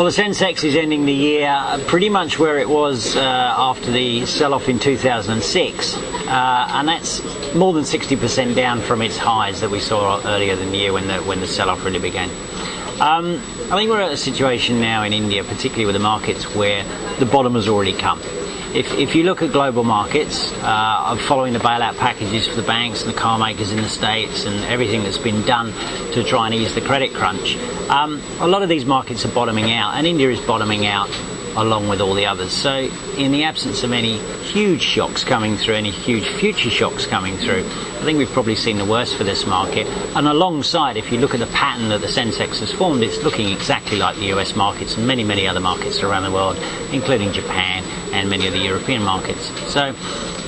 Well, the Sensex is ending the year pretty much where it was after the sell-off in 2006, and that's more than 60% down from its highs that we saw earlier in the year when the sell-off really began. I think we're at a situation now in India, particularly with the markets, where the bottom has already come. If you look at global markets, following the bailout packages for the banks and the car makers in the States and everything that's been done to try and ease the credit crunch, a lot of these markets are bottoming out, and India is bottoming out along with all the others. So in the absence of any huge shocks coming through, any huge future shocks coming through, I think we've probably seen the worst for this market. And alongside, if you look at the pattern that the Sensex has formed, it's looking exactly like the US markets and many, many other markets around the world, including Japan and many of the European markets. So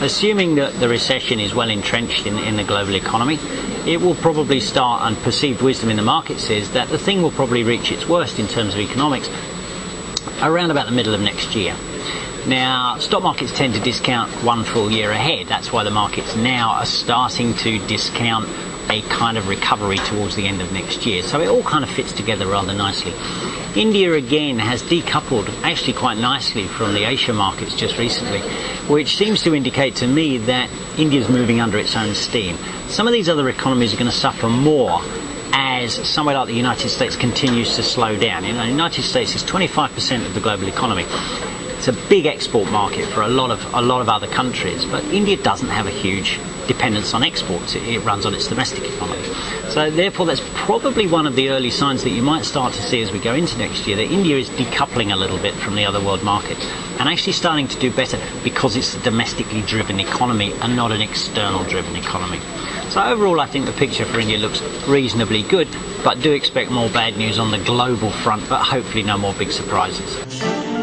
assuming that the recession is well entrenched in the global economy, it will probably start, and perceived wisdom in the markets is that the thing will probably reach its worst in terms of economics around about the middle of next year. Now, stock markets tend to discount one full year ahead. That's why the markets now are starting to discount a kind of recovery towards the end of next year. So it all kind of fits together rather nicely. India again has decoupled actually quite nicely from the Asia markets just recently, which seems to indicate to me that India's moving under its own steam. Some of these other economies are going to suffer more as somewhere like the United States continues to slow down. You know, the United States is 25% of the global economy. It's a big export market for a lot of other countries, but India doesn't have a huge dependence on exports. It runs on its domestic economy. So therefore, that's probably one of the early signs that you might start to see as we go into next year, that India is decoupling a little bit from the other world markets and actually starting to do better because it's a domestically driven economy and not an external driven economy. So overall, I think the picture for India looks reasonably good, but do expect more bad news on the global front, but hopefully no more big surprises.